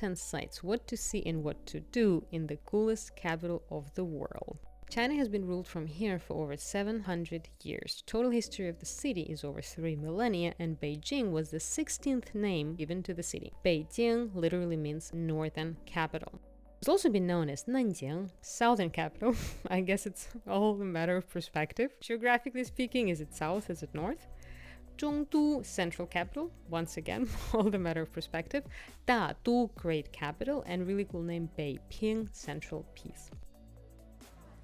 10 sites, what to see and what to do in the coolest capital of the world. China has been ruled from here for over 700 years. Total history of the city is over 3 millennia, and Beijing was the 16th name given to the city. Beijing literally means northern capital. It's also been known as Nanjing, southern capital. I guess it's all a matter of perspective. Geographically speaking, is it south, is it north? Zhongdu, central capital, once again, all the matter of perspective. Dadu, great capital, and really cool name Peking, central peace.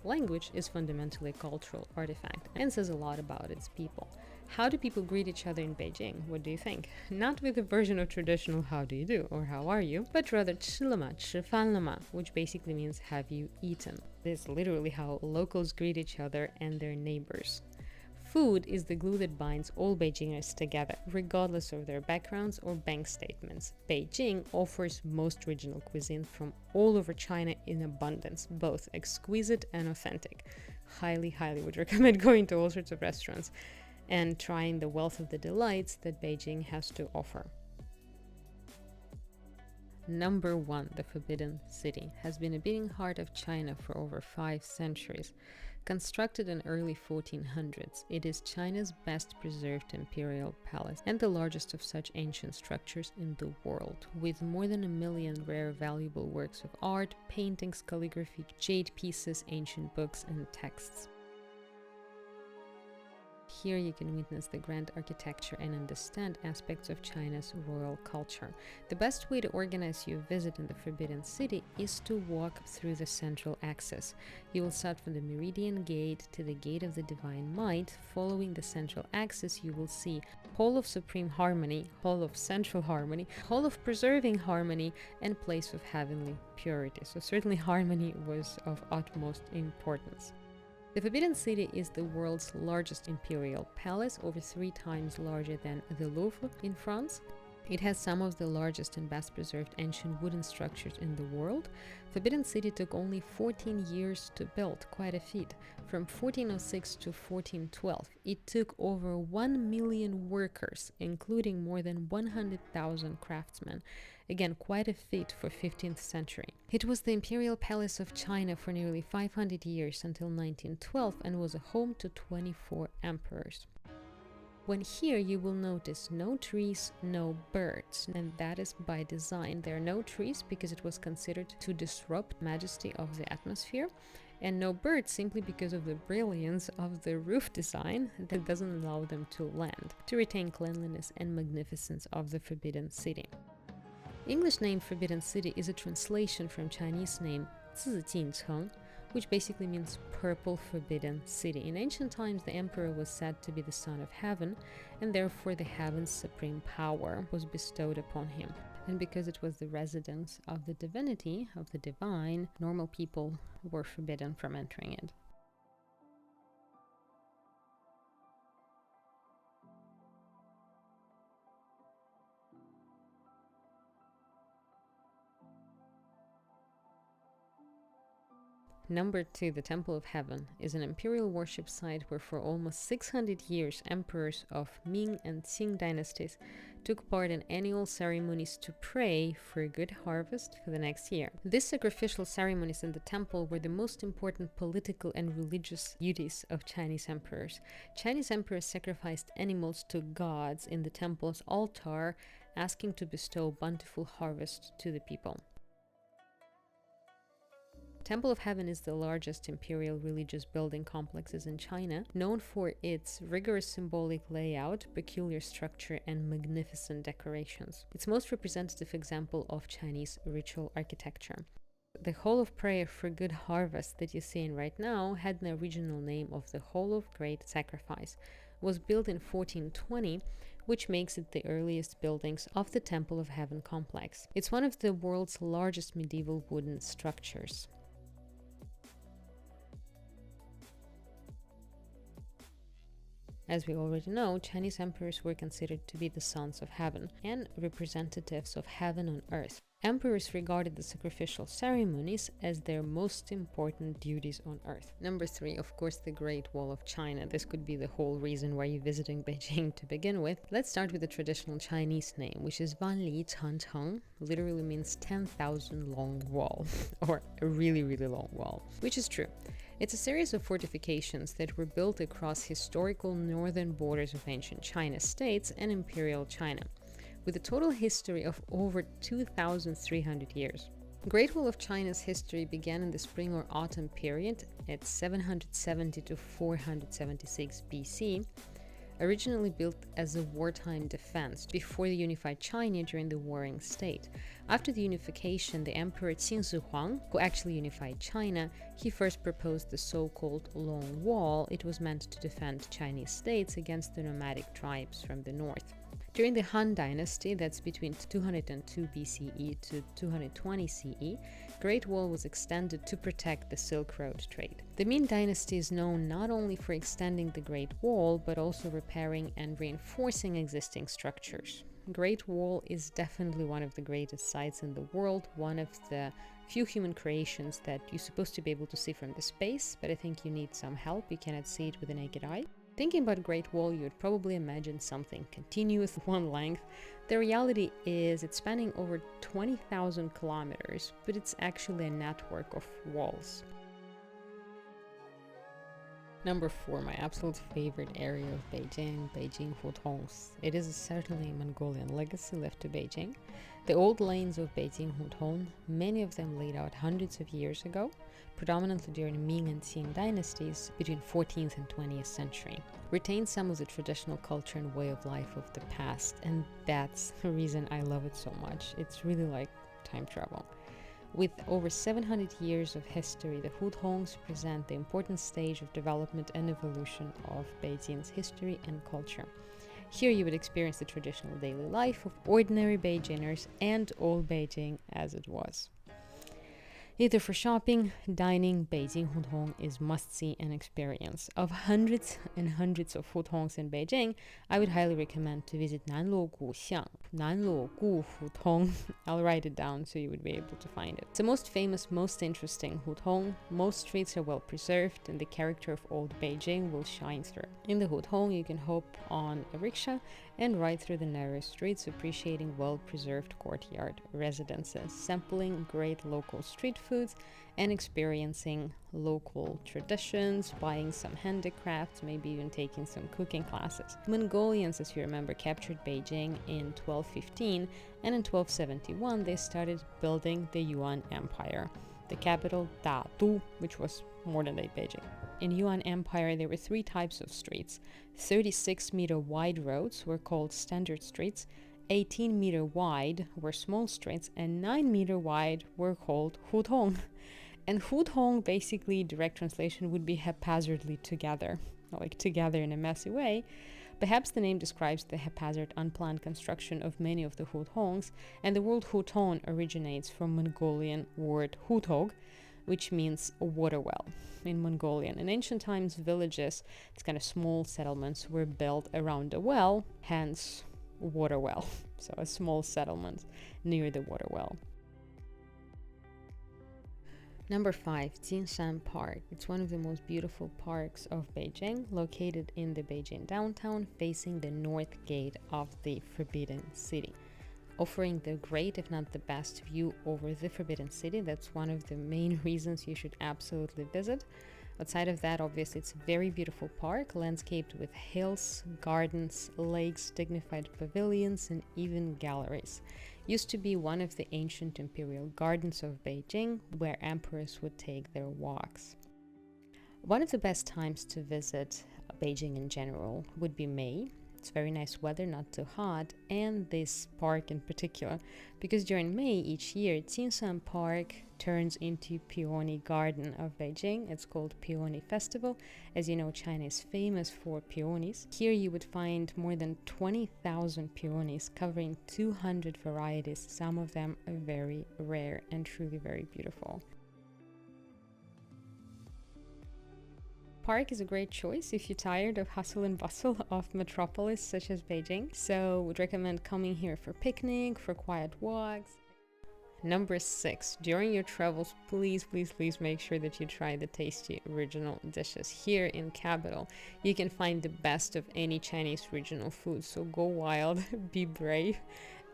Language is fundamentally a cultural artifact and says a lot about its people. How do people greet each other in Beijing? What do you think? Not with a version of traditional how do you do or how are you, but rather 吃了吗, 吃饭了吗, which basically means have you eaten. This is literally how locals greet each other and their neighbors. Food is the glue that binds all Beijingers together, regardless of their backgrounds or bank statements. Beijing offers most regional cuisine from all over China in abundance, both exquisite and authentic. Highly would recommend going to all sorts of restaurants and trying the wealth of the delights that Beijing has to offer. Number 1, the Forbidden City, has been a beating heart of China for over 5 centuries. Constructed in early 1400s, it is China's best preserved imperial palace and the largest of such ancient structures in the world, with more than 1 million rare valuable works of art, paintings, calligraphy, jade pieces, ancient books, and texts. Here you can witness the grand architecture and understand aspects of China's royal culture. The best way to organize your visit in the Forbidden City is to walk through the central axis. You will start from the Meridian Gate to the Gate of the Divine Might. Following the central axis, you will see Hall of Supreme Harmony, Hall of Central Harmony, Hall of Preserving Harmony, and Place of Heavenly Purity. So certainly harmony was of utmost importance. The Forbidden City is the world's largest imperial palace, over 3 times larger than the Louvre in France. It has some of the largest and best preserved ancient wooden structures in the world. Forbidden City took only 14 years to build, quite a feat. From 1406 to 1412, it took over 1 million workers, including more than 100,000 craftsmen. Again, quite a feat for 15th century. It was the imperial palace of China for nearly 500 years until 1912 and was a home to 24 emperors. When here, you will notice no trees, no birds, and that is by design. There are no trees because it was considered to disrupt majesty of the atmosphere, and no birds simply because of the brilliance of the roof design that doesn't allow them to land, to retain cleanliness and magnificence of the Forbidden City. English name Forbidden City is a translation from Chinese name 紫禁城, which basically means purple forbidden city. In ancient times, the emperor was said to be the son of heaven, and therefore the heaven's supreme power was bestowed upon him. And because it was the residence of the divinity, of the divine, normal people were forbidden from entering it. Number 2, the Temple of Heaven, is an imperial worship site where for almost 600 years emperors of Ming and Qing dynasties took part in annual ceremonies to pray for a good harvest for the next year. These sacrificial ceremonies in the temple were the most important political and religious duties of Chinese emperors. Chinese emperors sacrificed animals to gods in the temple's altar, asking to bestow bountiful harvest to the people. Temple of Heaven is the largest imperial religious building complexes in China, known for its rigorous symbolic layout, peculiar structure, and magnificent decorations. Its most representative example of Chinese ritual architecture. The Hall of Prayer for Good Harvest that you see in right now had the original name of the Hall of Great Sacrifice. It was built in 1420, which makes it the earliest buildings of the Temple of Heaven complex. It's one of the world's largest medieval wooden structures. As we already know, Chinese emperors were considered to be the sons of heaven and representatives of heaven on earth. Emperors regarded the sacrificial ceremonies as their most important duties on earth. Number 3, of course, the Great Wall of China. This could be the whole reason why you're visiting Beijing to begin with. Let's start with the traditional Chinese name, which is Wanli Changcheng, literally means 10,000 long wall, or a really, really long wall, which is true. It's a series of fortifications that were built across historical northern borders of ancient China states and Imperial China, with a total history of over 2,300 years. Great Wall of China's history began in the spring or autumn period at 770 to 476 BC, originally built as a wartime defense before the unified China during the Warring State. After the unification, the Emperor Qin Shi Huang, who actually unified China, he first proposed the so-called Long Wall. It was meant to defend Chinese states against the nomadic tribes from the north. During the Han Dynasty, that's between 202 BCE to 220 CE, Great Wall was extended to protect the Silk Road trade. The Ming Dynasty is known not only for extending the Great Wall, but also repairing and reinforcing existing structures. Great Wall is definitely one of the greatest sights in the world, one of the few human creations that you're supposed to be able to see from the space, but I think you need some help. You cannot see it with the naked eye. Thinking about Great Wall, you would probably imagine something continuous, one length. The reality is it's spanning over 20,000 kilometers, but it's actually a network of walls. Number 4, my absolute favorite area of Beijing, Beijing Hutongs. It is certainly a Mongolian legacy left to Beijing. The old lanes of Beijing Hutong, many of them laid out hundreds of years ago, predominantly during Ming and Qing dynasties between 14th and 20th century, retain some of the traditional culture and way of life of the past, and that's the reason I love it so much. It's really like time travel. With over 700 years of history, the Hutongs present the important stage of development and evolution of Beijing's history and culture. Here you would experience the traditional daily life of ordinary Beijingers and old Beijing as it was. Either for shopping, dining, Beijing Hutong is must-see and experience. Of hundreds and hundreds of hutongs in Beijing, I would highly recommend to visit Nanluo Guxiang, Nanluo Gu Hutong. I'll write it down so you would be able to find it. It's the most famous, most interesting hutong. Most streets are well preserved and the character of old Beijing will shine through. In the hutong, you can hop on a rickshaw and ride through the narrow streets, appreciating well-preserved courtyard residences, sampling great local street foods, and experiencing local traditions, buying some handicrafts, maybe even taking some cooking classes. Mongolians, as you remember, captured Beijing in 1215, and in 1271 they started building the Yuan Empire, the capital Dadu, which was modern-day Beijing. In Yuan Empire, there were 3 types of streets. 36-meter wide roads were called standard streets, 18-meter wide were small streets, and 9-meter wide were called hutong. And hutong, basically, direct translation would be haphazardly together, like together in a messy way. Perhaps the name describes the haphazard, unplanned construction of many of the hutongs, and the word hutong originates from Mongolian word hutog, which means a water well in Mongolian. In ancient times, villages, these kind of small settlements, were built around a well, hence water well. So a small settlement near the water well. Number 5, JingShan Park. It's one of the most beautiful parks of Beijing, located in the Beijing downtown, facing the north gate of the Forbidden City, offering the great, if not the best, view over the Forbidden City. That's one of the main reasons you should absolutely visit. Outside of that, obviously, it's a very beautiful park, landscaped with hills, gardens, lakes, dignified pavilions, and even galleries. Used to be one of the ancient imperial gardens of Beijing, where emperors would take their walks. One of the best times to visit Beijing in general would be May. It's very nice weather, not too hot, and this park in particular, because during May each year, JingShan Park turns into Peony Garden of Beijing. It's called Peony Festival. As you know, China is famous for peonies. Here you would find more than 20,000 peonies covering 200 varieties. Some of them are very rare and truly very beautiful. Park is a great choice if you're tired of hustle and bustle of metropolis such as Beijing, so would recommend coming here for picnic, for quiet walks. Number 6. During your travels, please make sure that you try the tasty original dishes. Here in Capital, you can find the best of any Chinese regional food, so go wild, be brave,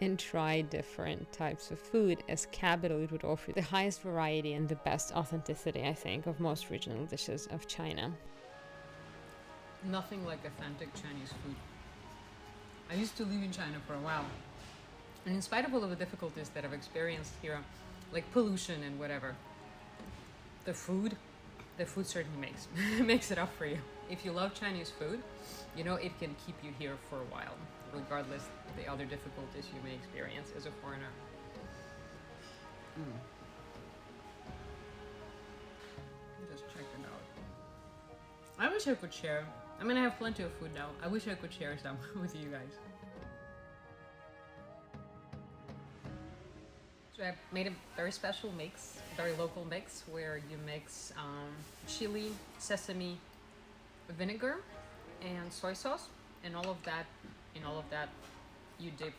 and try different types of food. As Capital, it would offer the highest variety and the best authenticity, I think, of most regional dishes of China. Nothing like authentic Chinese food. I used to live in China for a while, and in spite of all of the difficulties that I've experienced here, like pollution and whatever, the food certainly makes it up for you. If you love Chinese food, you know it can keep you here for a while, regardless of the other difficulties you may experience as a foreigner. Just check it out. I wish I could share. I mean, I have plenty of food now. I wish I could share some with you guys. So I made a very special mix, very local mix, where you mix chili, sesame, vinegar, and soy sauce, and all of that you dip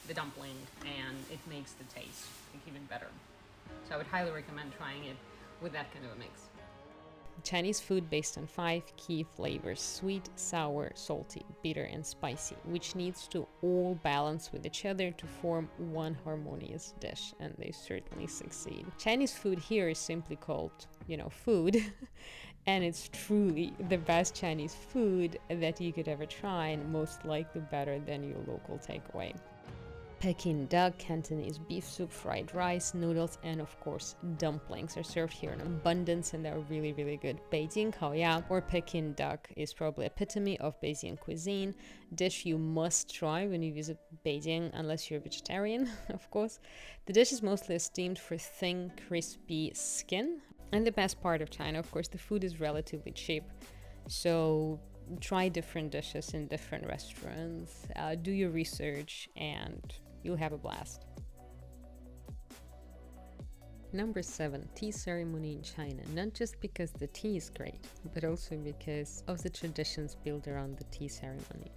the dumpling, and it makes the taste even better. So I would highly recommend trying it with that kind of a mix. Chinese food based on 5 key flavors: sweet, sour, salty, bitter, and spicy, which needs to all balance with each other to form one harmonious dish, and they certainly succeed. Chinese food here is simply called, food, and it's truly the best Chinese food that you could ever try, and most likely better than your local takeaway. Peking duck, Cantonese beef soup, fried rice, noodles, and of course dumplings are served here in abundance, and they're really good. Beijing Kaoya, or Peking duck, is probably epitome of Beijing cuisine, dish you must try when you visit Beijing, unless you're a vegetarian, of course. The dish is mostly esteemed for thin, crispy skin, and the best part of China, of course, the food is relatively cheap, so try different dishes in different restaurants, do your research, and you'll have a blast. Number 7. Tea ceremony in China. Not just because the tea is great, but also because of the traditions built around the tea ceremony.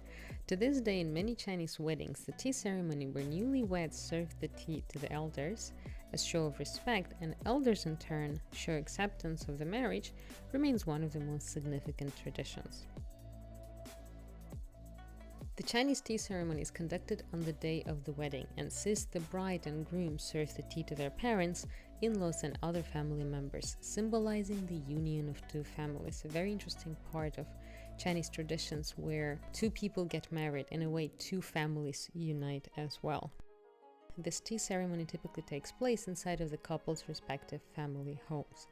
To this day, in many Chinese weddings, the tea ceremony where newlyweds serve the tea to the elders as show of respect, and elders in turn show acceptance of the marriage, remains one of the most significant traditions. The Chinese tea ceremony is conducted on the day of the wedding and sees the bride and groom serve the tea to their parents, in-laws, and other family members, symbolizing the union of two families. A very interesting part of Chinese traditions where two people get married. In a way, two families unite as well. This tea ceremony typically takes place inside of the couple's respective family homes.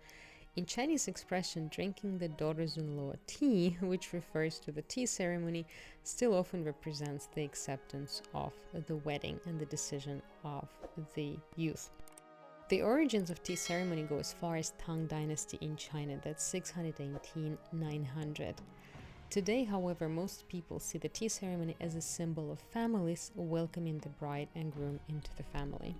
In Chinese expression, drinking the daughters-in-law tea, which refers to the tea ceremony, still often represents the acceptance of the wedding and the decision of the youth. The origins of tea ceremony go as far as Tang Dynasty in China, that's 618-900. Today, however, most people see the tea ceremony as a symbol of families welcoming the bride and groom into the family.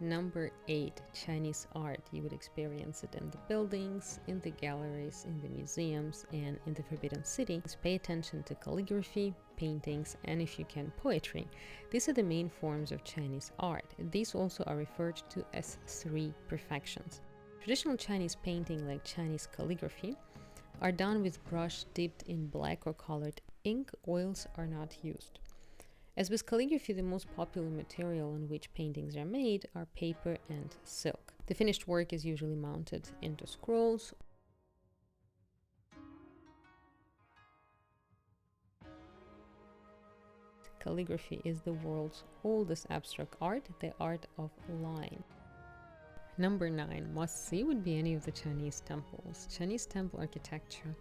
Number 8. Chinese art. You would experience it in the buildings, in the galleries, in the museums, and in the Forbidden City. Pay attention to calligraphy, paintings, and if you can, poetry. These are the main forms of Chinese art. These also are referred to as 3 perfections. Traditional Chinese painting, like Chinese calligraphy, are done with brush dipped in black or colored ink. Oils are not used. As with calligraphy, the most popular material on which paintings are made are paper and silk. The finished work is usually mounted into scrolls. Calligraphy is the world's oldest abstract art, the art of line. Number 9. Must-see would be any of the Chinese temples. Chinese temple architecture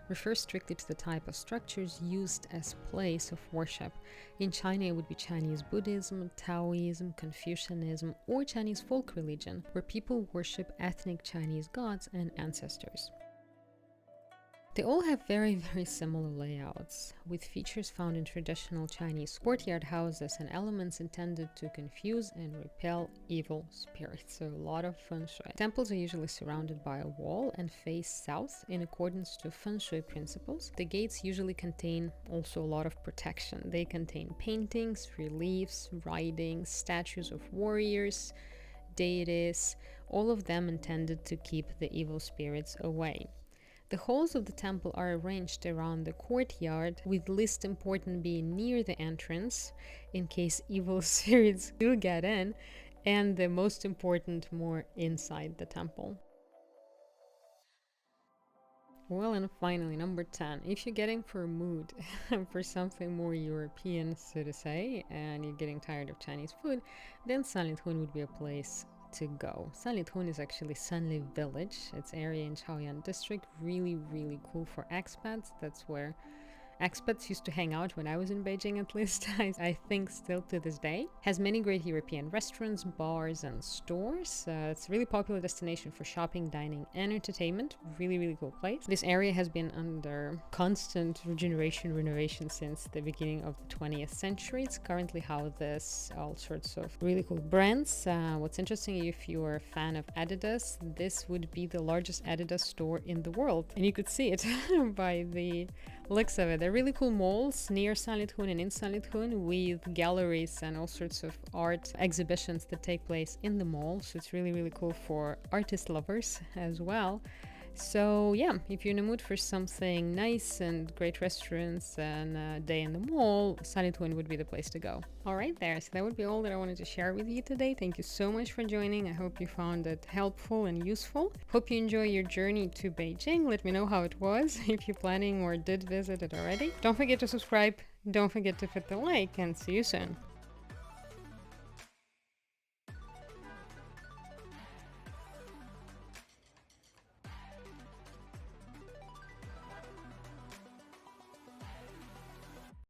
refers strictly to the type of structures used as place of worship. In China, it would be Chinese Buddhism, Taoism, Confucianism, or Chinese folk religion, where people worship ethnic Chinese gods and ancestors. They all have very, very similar layouts, with features found in traditional Chinese courtyard houses and elements intended to confuse and repel evil spirits. So a lot of feng shui. Temples are usually surrounded by a wall and face south in accordance to feng shui principles. The gates usually contain also a lot of protection. They contain paintings, reliefs, writings, statues of warriors, deities, all of them intended to keep the evil spirits away. The halls of the temple are arranged around the courtyard, with least important being near the entrance, in case evil spirits do get in, and the most important more inside the temple. Well, and finally, number 10. If you're getting for a mood for something more European, so to say, and you're getting tired of Chinese food, then Sanlitun would be a place to go. Sanlitun is actually Sanli village. It's area in Chaoyang district. Really, really cool for expats. That's where expats used to hang out when I was in Beijing, at least. I think still to this day. Has many great European restaurants, bars, and stores. It's a really popular destination for shopping, dining, and entertainment. Really, really cool place. This area has been under constant renovation since the beginning of the 20th century. It's currently houses all sorts of really cool brands. What's interesting, if you're a fan of Adidas, this would be the largest Adidas store in the world. And you could see it by the looks of it. They're really cool malls near Sanlitun and in Sanlitun, with galleries and all sorts of art exhibitions that take place in the mall. So it's really, really cool for artist lovers as well. So yeah, if you're in the mood for something nice and great restaurants and a day in the mall, Sanlitun would be the place to go. All right there, so that would be all that I wanted to share with you today. Thank you so much for joining. I hope you found it helpful and useful. Hope you enjoy your journey to Beijing. Let me know how it was if you're planning or did visit it already. Don't forget to subscribe. Don't forget to hit the like, and see you soon.